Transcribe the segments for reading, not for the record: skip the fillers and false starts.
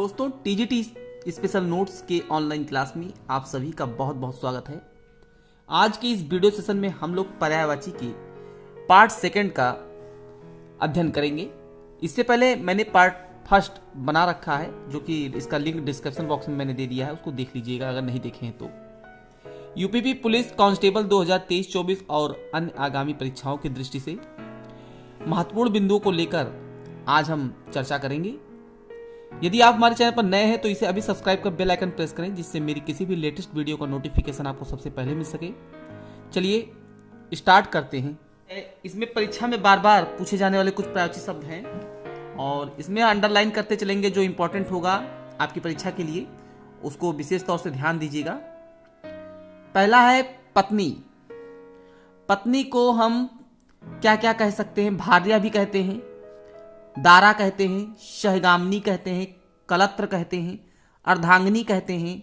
दोस्तों, TGT special notes के online class में आप सभी का बहुत बहुत स्वागत है। आज के इस वीडियो सेशन में हम लोग पर्यायवाची के पार्ट सेकंड का अध्ययन करेंगे। इससे पहले मैंने पार्ट फर्स्ट बना रखा है, जो कि इसका लिंक डिस्क्रिप्शन बॉक्स में मैंने दे दिया है, उसको देख लीजिएगा अगर नहीं देखे हैं तो। यूपीपी पुलिस कांस्टेबल 2023-24 और अन्य आगामी परीक्षाओं की दृष्टि से महत्वपूर्ण बिंदुओं को लेकर आज हम चर्चा करेंगे। यदि आप हमारे चैनल पर नए हैं तो इसे अभी सब्सक्राइब कर बेल आइकन प्रेस करें, जिससे मेरी किसी भी लेटेस्ट वीडियो का नोटिफिकेशन आपको सबसे पहले मिल सके। चलिए स्टार्ट करते हैं। इसमें परीक्षा में बार बार पूछे जाने वाले कुछ पर्यायवाची शब्द हैं और इसमें अंडरलाइन करते चलेंगे। जो इंपॉर्टेंट होगा आपकी परीक्षा के लिए उसको विशेष तौर से ध्यान दीजिएगा। पहला है पत्नी। पत्नी को हम क्या क्या कह सकते हैं? भार्या भी कहते हैं, दारा कहते हैं, सहगामिनी कहते हैं, कलत्र कहते हैं, अर्धांगिनी कहते हैं,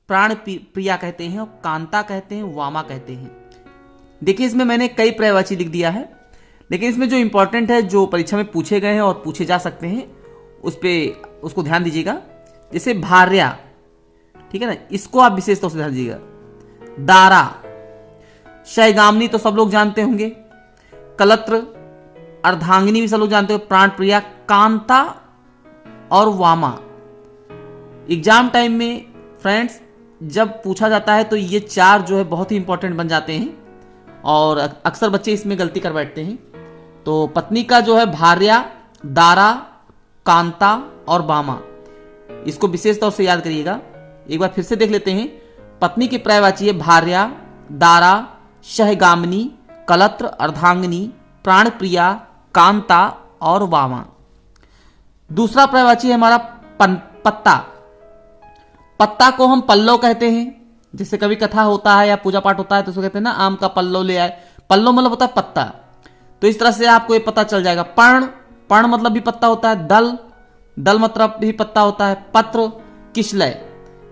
प्राण प्रिया कहते हैं और कांता कहते हैं, वामा कहते हैं। देखिए, इसमें मैंने कई पर्यायवाची लिख दिया है, लेकिन इसमें जो इंपॉर्टेंट है, जो परीक्षा में पूछे गए हैं और पूछे जा सकते हैं, उसको ध्यान दीजिएगा। जैसे भार्या, ठीक है ना, इसको आप विशेष तौर से ध्यान दीजिएगा। दारा, सहगामिनी तो सब लोग जानते होंगे, कलत्र, अर्धांगिनी भी सब लोग जानते हो, प्राण प्रिया, कांता और वामा। एग्जाम टाइम में फ्रेंड्स जब पूछा जाता है तो ये चार जो है बहुत ही इंपॉर्टेंट बन जाते हैं और अक्सर बच्चे इसमें गलती कर बैठते हैं। तो पत्नी का जो है भार्या, दारा, कांता और वामा, इसको विशेष तौर से याद करिएगा। एक बार फिर से देख लेते हैं। पत्नी की पर्यायवाची है भार्या, दारा, सहगामिनी, कलत्र, अर्धांगिनी, प्राण प्रिया, कांता और वामा। दूसरा पर्यायवाची है हमारा पत्ता। पत्ता को हम पल्लव कहते हैं। जैसे कभी कथा होता है या पूजा पाठ होता है तो उसको कहते हैं ना, आम का पल्लव ले आए। पल्लव मतलब होता है पत्ता। तो इस तरह से आपको ये पता चल जाएगा। पर्ण मतलब भी पत्ता होता है। दल मतलब भी पत्ता होता है। पत्र, किशलय।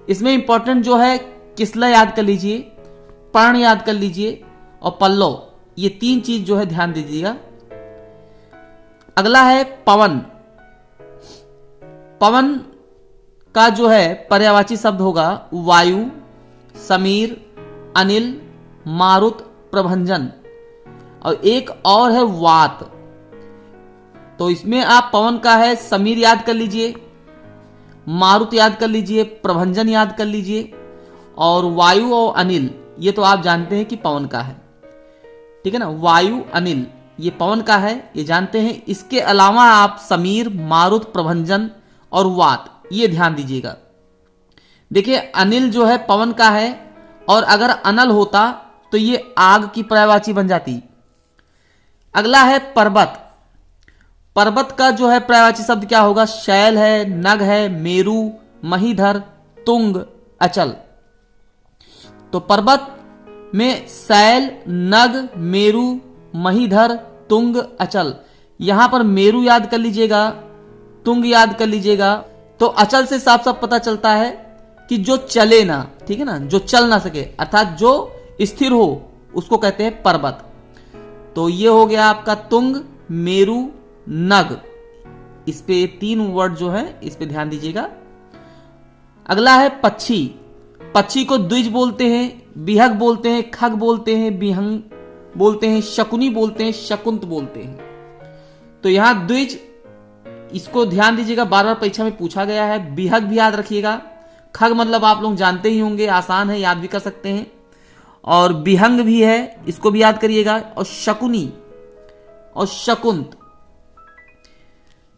इसमें इंपॉर्टेंट जो है किशलय याद कर लीजिए, पर्ण याद कर लीजिए और पल्लव, ये तीन चीज जो है ध्यान दीजिएगा। अगला है पवन। पवन का जो है पर्यायवाची शब्द होगा वायु, समीर, अनिल, मारुत, प्रभंजन और एक और है वात। तो इसमें आप पवन का है समीर याद कर लीजिए, मारुत याद कर लीजिए, प्रभंजन याद कर लीजिए और वायु और अनिल ये तो आप जानते हैं कि पवन का है, ठीक है ना। वायु, अनिल ये पवन का है, ये जानते हैं। इसके अलावा आप समीर, मारुत, प्रभंजन और वात ये ध्यान दीजिएगा। देखिए, अनिल जो है पवन का है और अगर अनल होता तो ये आग की पर्यायवाची बन जाती। अगला है पर्वत। पर्वत का जो है पर्यायवाची शब्द क्या होगा? शैल है, नग है, मेरु, महीधर, तुंग, अचल। तो पर्वत में शैल, नग, मेरु, महीधर, तुंग, अचल। यहां पर मेरु याद कर लीजिएगा, तुंग याद कर लीजिएगा। तो अचल से साफ साफ पता चलता है कि जो चले ना, ठीक है ना, जो चल ना सके, अर्थात जो स्थिर हो उसको कहते हैं पर्वत। तो ये हो गया आपका तुंग, मेरु, नग। इस पे तीन वर्ड जो है इस पे ध्यान दीजिएगा। अगला है पक्षी। पक्षी को द्विज बोलते हैं, बिहग बोलते हैं, खग बोलते हैं, बिहंग बोलते हैं, शकुनी बोलते हैं, शकुंत बोलते हैं। तो यहां द्विज, इसको ध्यान दीजिएगा, बार बार परीक्षा में पूछा गया है। बिहग भी याद रखिएगा। खग मतलब आप लोग जानते ही होंगे, आसान है, याद भी कर सकते हैं। और बिहंग भी है, इसको भी याद करिएगा। और शकुनी और शकुंत।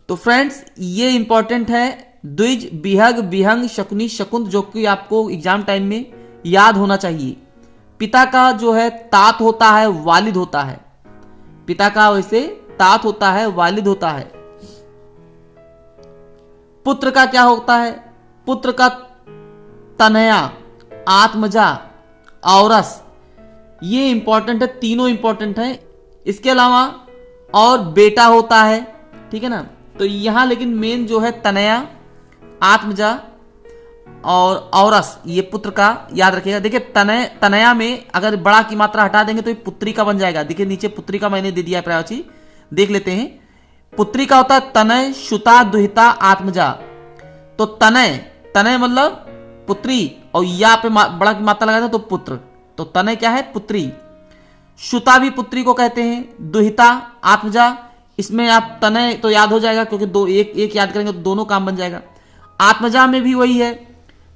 तो फ्रेंड्स ये इंपॉर्टेंट है, द्विज, बिहग, बिहंग, शकुनी, शकुंत, जो कि आपको एग्जाम टाइम में याद होना चाहिए। पिता का जो है तात होता है, वालिद होता है। पिता का वैसे तात होता है, वालिद होता है। पुत्र का क्या होता है? पुत्र का तनया, आत्मजा, औरस। ये इंपॉर्टेंट है, तीनों इंपॉर्टेंट है। इसके अलावा और बेटा होता है, ठीक है ना। तो यहां लेकिन मेन जो है तनया, आत्मजा और औरस, ये पुत्र का याद रखिएगा। देखिए, तनया में अगर बड़ा की मात्रा हटा देंगे तो ये पुत्री का बन जाएगा। देखिए नीचे पुत्री का मैंने दे दिया है पर्यायवाची, देख लेते हैं। पुत्री का होता है तनय, शुता, दुहिता, आत्मजा। तो तनय, तनय मतलब पुत्री, और या पे बड़ा की मात्रा लगा तो पुत्र, तो तनय क्या है? पुत्री। श्रुता भी पुत्री को कहते हैं। दुहिता, आत्मजा, इसमें आप तनय तो याद हो जाएगा क्योंकि दो एक याद करेंगे तो दोनों काम बन जाएगा। आत्मजा में भी वही है,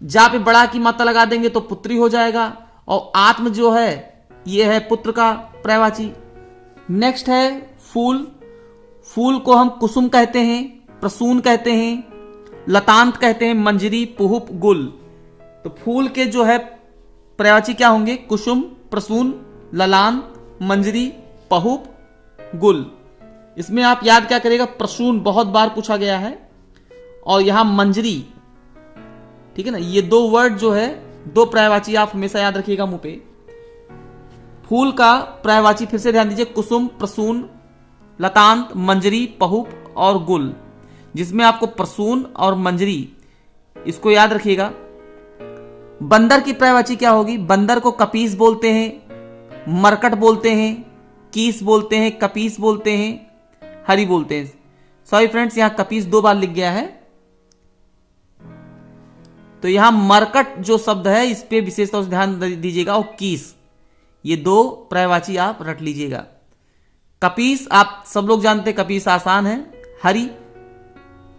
जा पे बड़ा की मात्रा लगा देंगे तो पुत्री हो जाएगा, और आत्म जो है ये है पुत्र का पर्यायवाची। नेक्स्ट है फूल। फूल को हम कुसुम कहते हैं, प्रसून कहते हैं, लतांत कहते हैं, मंजरी, पुहुप, गुल। तो फूल के जो है पर्यायवाची क्या होंगे? कुसुम, प्रसून, ललांत, मंजरी, पहुप, गुल। इसमें आप याद क्या करेगा? प्रसून बहुत बार पूछा गया है, और यहां मंजरी, ठीक है ना। ये दो वर्ड जो है, दो पर्यायवाची आप हमेशा याद रखिएगा मुंह पे। फूल का पर्यायवाची फिर से ध्यान दीजिए, कुसुम, प्रसून, लतांत, मंजरी, पहुप और गुल, जिसमें आपको प्रसून और मंजरी इसको याद रखिएगा। बंदर की पर्यायवाची क्या होगी? बंदर को कपीस बोलते हैं, मरकट बोलते हैं, कीस बोलते हैं, कपीस बोलते हैं, हरी बोलते हैं। सॉरी फ्रेंड्स, यहां कपीस दो बार लिख गया है, तो यहां मरकट जो शब्द है इस पे विशेष तौर से ध्यान दीजिएगा, और कीस, ये दो पर्यायवाची आप रट लीजिएगा। कपीस आप सब लोग जानते हैं, कपीस आसान है। हरी,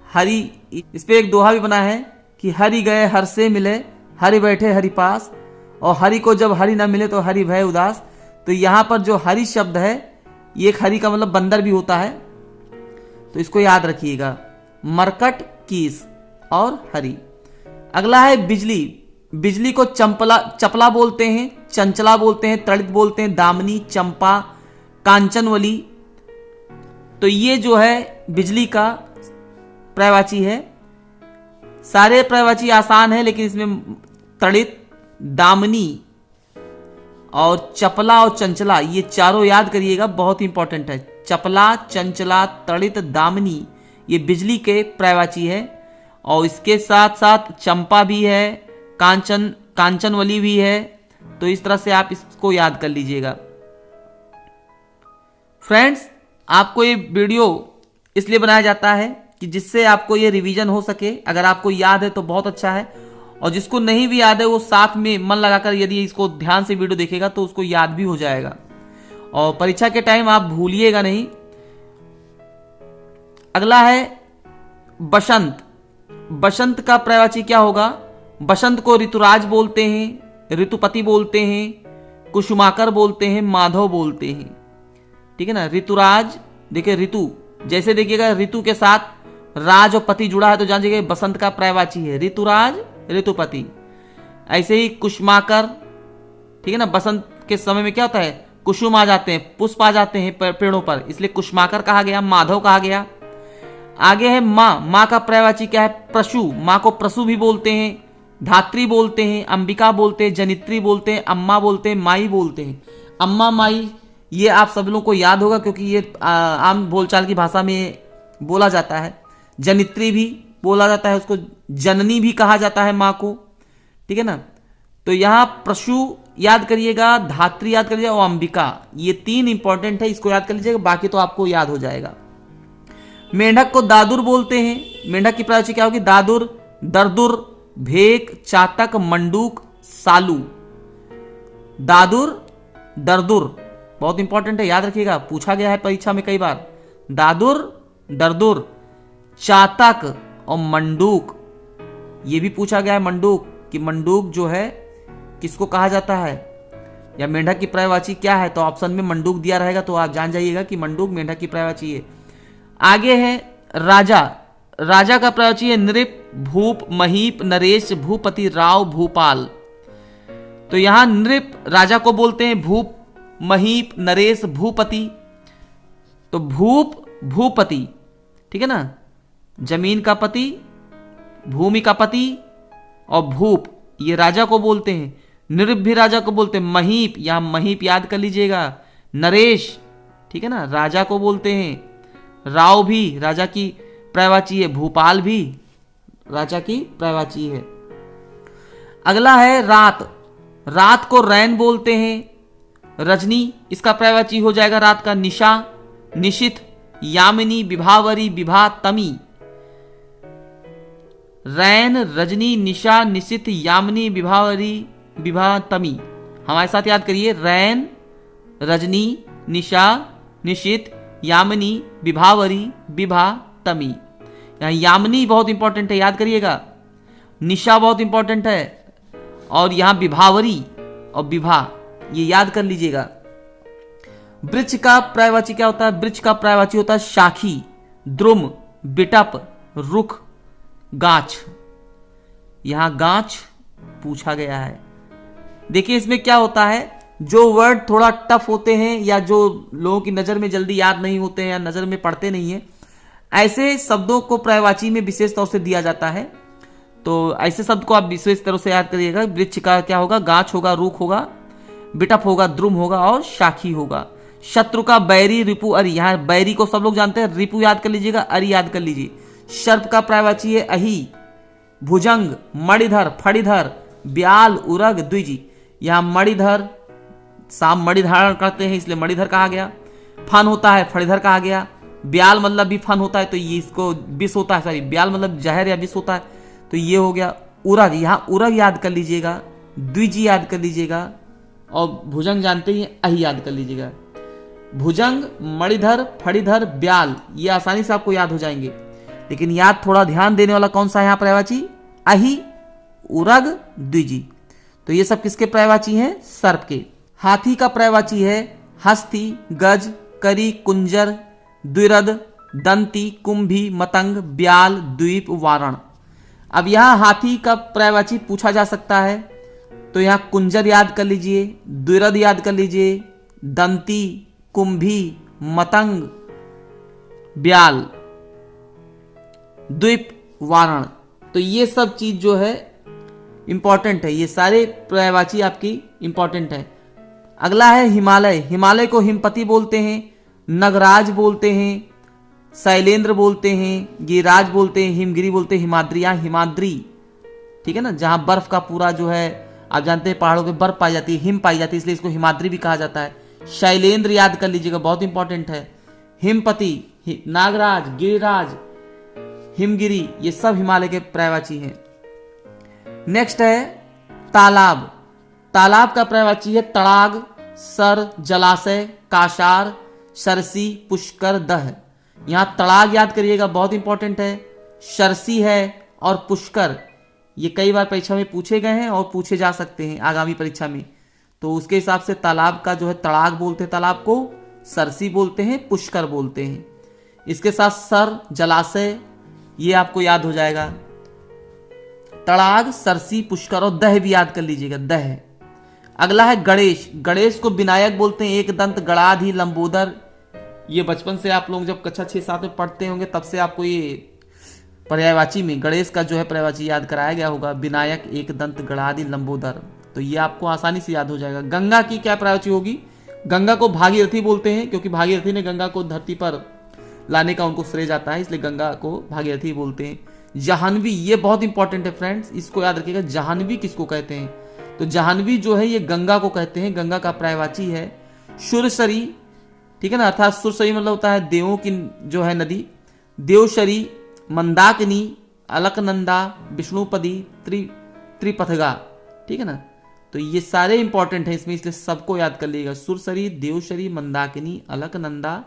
हरी, इस पे एक दोहा भी बना है कि हरि गए हर से मिले, हरि बैठे हरि पास, और हरि को जब हरि ना मिले तो हरि भय उदास। तो यहां पर जो हरि शब्द है, ये एक हरि का मतलब बंदर भी होता है, तो इसको याद रखिएगा। मरकट, कीस और हरि। अगला है बिजली। बिजली को चपला बोलते हैं, चंचला बोलते हैं, तड़ित बोलते हैं, दामनी, चंपा, कांचनवली। तो ये जो है बिजली का पर्यायवाची है। सारे पर्यायवाची आसान है, लेकिन इसमें तड़ित, दामनी और चपला और चंचला, ये चारों याद करिएगा, बहुत इंपॉर्टेंट है। चपला, चंचला, तड़ित, दामनी, ये बिजली के पर्यायवाची है। और इसके साथ साथ चंपा भी है, कांचनवली भी है। तो इस तरह से आप इसको याद कर लीजिएगा। फ्रेंड्स, आपको ये वीडियो इसलिए बनाया जाता है कि जिससे आपको ये रिवीजन हो सके। अगर आपको याद है तो बहुत अच्छा है, और जिसको नहीं भी याद है वो साथ में मन लगाकर यदि इसको ध्यान से वीडियो देखेगा तो उसको याद भी हो जाएगा, और परीक्षा के टाइम आप भूलिएगा नहीं। अगला है बसंत। बसंत का पर्यायवाची क्या होगा? बसंत को ऋतुराज बोलते हैं, ऋतुपति बोलते हैं, कुसुमाकर बोलते हैं, माधव बोलते हैं, ठीक है ना। ऋतुराज, देखिए ऋतु, जैसे देखिएगा ऋतु के साथ राज और पति जुड़ा है तो जानिएगा बसंत का पर्यायवाची है ऋतुराज, ऋतुपति। ऐसे ही कुसुमाकर, ठीक है ना। बसंत के समय में क्या होता है? कुसुम आ जाते हैं, पुष्प आ जाते हैं पेड़ों पर, इसलिए कुसुमाकर कहा गया, माधव कहा गया। आगे है माँ। माँ का पर्यायवाची क्या है? प्रसु। माँ को प्रसु भी बोलते हैं, धात्री बोलते हैं, अंबिका बोलते हैं, जनित्री बोलते हैं, अम्मा बोलते हैं, माई बोलते हैं। अम्मा, माई, ये आप सब लोगों को याद होगा क्योंकि ये आम बोलचाल की भाषा में बोला जाता है। जनित्री भी बोला जाता है, उसको जननी भी कहा जाता है माँ को, ठीक है ना। तो यहां प्रसु याद करिएगा, धात्री याद करिएगा और अंबिका, ये तीन इंपॉर्टेंट है, इसको याद कर लीजिएगा, बाकी तो आपको याद हो जाएगा। मेंढक को दादुर बोलते हैं। मेंढक की पर्यायवाची क्या होगी? दादुर, दरदुर, भेक, चातक, मंडूक, सालू। दादुर, दरदुर बहुत इंपॉर्टेंट है, याद रखिएगा, पूछा गया है परीक्षा में कई बार। दादुर, दरदुर, चातक और मंडूक, ये भी पूछा गया है मंडूक, कि मंडूक जो है किसको कहा जाता है, या मेंढक की पर्यायवाची क्या है। तो ऑप्शन में मंडूक दिया रहेगा तो आप जान जाइएगा कि मंडूक मेंढक की पर्यायवाची है। आगे है राजा। राजा का पर्यायवाची है नृप, भूप, महीप, नरेश, भूपति, राव, भूपाल। तो यहां नृप राजा को बोलते हैं, भूप, महीप, नरेश, भूपति। तो भूप, भूपति, ठीक है ना, जमीन का पति, भूमि का पति, और भूप ये राजा को बोलते हैं। नृप भी राजा को बोलते हैं। महीप, यहां महीप याद कर लीजिएगा। नरेश, ठीक है ना, राजा को बोलते हैं। राव भी राजा की पर्यायवाची है। भूपाल भी राजा की पर्यायवाची है। अगला है रात। रात को रैन बोलते हैं। रजनी, इसका पर्यायवाची हो जाएगा रात का निशा, निशित, यामिनी, विभावरी, विभा, तमी। रैन, रजनी, निशा, निशित, यामिनी, विभावरी, विभातमी। हमारे साथ याद करिए, रैन, रजनी, निशा, निशित, यामिनी, विभावरी, विभातमी। यहाँ यामिनी बहुत इंपॉर्टेंट है, याद करिएगा। निशा बहुत इंपॉर्टेंट है, और यहां विभावरी और विभा, ये याद कर लीजिएगा। वृक्ष का पर्यायवाची क्या होता है? वृक्ष का पर्यायवाची होता है शाखी, द्रुम, बिटप, रुख, गाछ। यहां गाछ पूछा गया है। देखिए इसमें क्या होता है, जो वर्ड थोड़ा टफ होते हैं या जो लोगों की नजर में जल्दी याद नहीं होते हैं या नजर में पड़ते नहीं है, ऐसे शब्दों को पर्यायवाची में विशेष तौर से दिया जाता है। तो ऐसे शब्द को आप विशेष तरह से याद करिएगा। वृक्ष का क्या होगा? गाछ होगा, रुख होगा, बिटप होगा, द्रुम होगा और शाखी होगा। शत्रु का बैरी, रिपु, अरि। यहां बैरी को सब लोग जानते हैं, रिपु याद कर लीजिएगा, अरि याद कर लीजिए। सर्प का पर्यायवाची है अहि, भुजंग, मणिधर, फणिधर, ब्याल, उरग, द्विजी। यहां मणिधर, साम मणि धारण करते हैं इसलिए मणिधर कहा गया। फन होता है, फणिधर कहा गया। ब्याल मतलब भी फन होता है, तो ये इसको विष होता है, सॉरी ब्याल मतलब जहर या विष होता है, तो ये हो गया उरग। यहां उरग याद कर लीजिएगा, द्विजी याद कर लीजिएगा, और भुजंग जानते ही अहि याद कर लीजिएगा। भुजंग, मणिधर, फणिधर, ब्याल, ये आसानी से आपको याद हो जाएंगे। लेकिन याद थोड़ा ध्यान देने वाला कौन सा है यहाँ पर्यायवाची? अहि, उरग, द्विजी। तो ये सब किसके पर्यायवाची हैं? सर्प के। हाथी का पर्यायवाची है हस्ती, गज, करी, कुंजर, द्विरद, दंती, कुंभी, मतंग, ब्याल, द्वीप, वारण। अब यहां हाथी का पर्यायवाची पूछा जा सकता है, तो यहां कुंजर याद कर लीजिए, द्विरद याद कर लीजिए, दंती, कुंभी, मतंग, ब्याल, द्वीप, वारण। तो ये सब चीज जो है इंपॉर्टेंट है, ये सारे पर्यायवाची आपकी इंपॉर्टेंट है। अगला है हिमालय। हिमालय को हिमपति बोलते हैं, नगराज बोलते हैं, शैलेंद्र बोलते हैं, गिरिराज बोलते हैं, हिमगिरी बोलते हैं, हिमाद्री। यहाँ हिमाद्री, ठीक है ना, जहां बर्फ का पूरा जो है, आप जानते हैं पहाड़ों पे बर्फ पाई जाती है, हिम पाई जाती है, इसलिए इसको हिमाद्री भी कहा जाता है। शैलेंद्र याद कर लीजिएगा, बहुत इंपॉर्टेंट है। हिमपति, नागराज, गिरिराज, हिमगिरी, ये सब हिमालय के पर्यायवाची हैं। नेक्स्ट है तालाब। तालाब का पर्यायवाची है तड़ाग, सर, जलाशय, काशार, सरसी, पुष्कर, दह। यहां तड़ाग याद करिएगा, बहुत इंपॉर्टेंट है। सरसी है और पुष्कर, ये कई बार परीक्षा में पूछे गए हैं और पूछे जा सकते हैं आगामी परीक्षा में। तो उसके हिसाब से तालाब का जो है तड़ाग बोलते हैं, तालाब को सरसी बोलते हैं, पुष्कर बोलते हैं। इसके साथ सर, जलाशय, ये आपको याद हो जाएगा। तड़ाग, सरसी, पुष्कर और दह भी याद कर लीजिएगा, दह। अगला है गणेश। गणेश को विनायक बोलते हैं, एक दंत, गणाधि, लंबोदर। ये बचपन से आप लोग जब कक्षा 6-7 में पढ़ते होंगे तब से आपको ये पर्यायवाची में गणेश का जो है पर्यायवाची याद कराया गया होगा, विनायक, एक दंत, गणाधि, लंबोदर। तो ये आपको आसानी से याद हो जाएगा। गंगा की क्या पर्यायवाची होगी? गंगा को भागीरथी बोलते हैं, क्योंकि भागीरथी ने गंगा को धरती पर लाने का उनको श्रेय जाता है, इसलिए गंगा को भागीरथी बोलते हैं। जाह्नवी, ये बहुत इंपॉर्टेंट है फ्रेंड्स, इसको याद रखिएगा। जाह्नवी किसको कहते हैं? तो जाह्नवी जो है ये गंगा को कहते हैं। गंगा का पर्यायवाची है सुरसरी, ठीक है ना, अर्थात सुरसरी मतलब होता है देवों की जो है नदी। देवशरी, मंदाकिनी, अलकनंदा, विष्णुपदी, त्रिपथगा, ठीक है ना। तो ये सारे इंपॉर्टेंट हैं इसमें, इसलिए सबको याद कर लीजिएगा। सुरसरी, देवशरी, मंदाकिनी, अलकनंदा,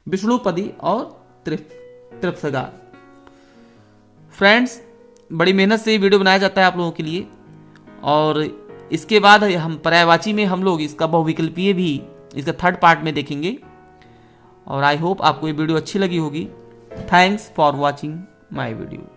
विष्णुपदी और त्रिपथगा। फ्रेंड्स, बड़ी मेहनत से ये वीडियो बनाया जाता है आप लोगों के लिए, और इसके बाद हम पर्यायवाची में हम लोग इसका बहुविकल्पीय भी इसका थर्ड पार्ट में देखेंगे। और आई होप आपको ये वीडियो अच्छी लगी होगी। Thanks for watching my video.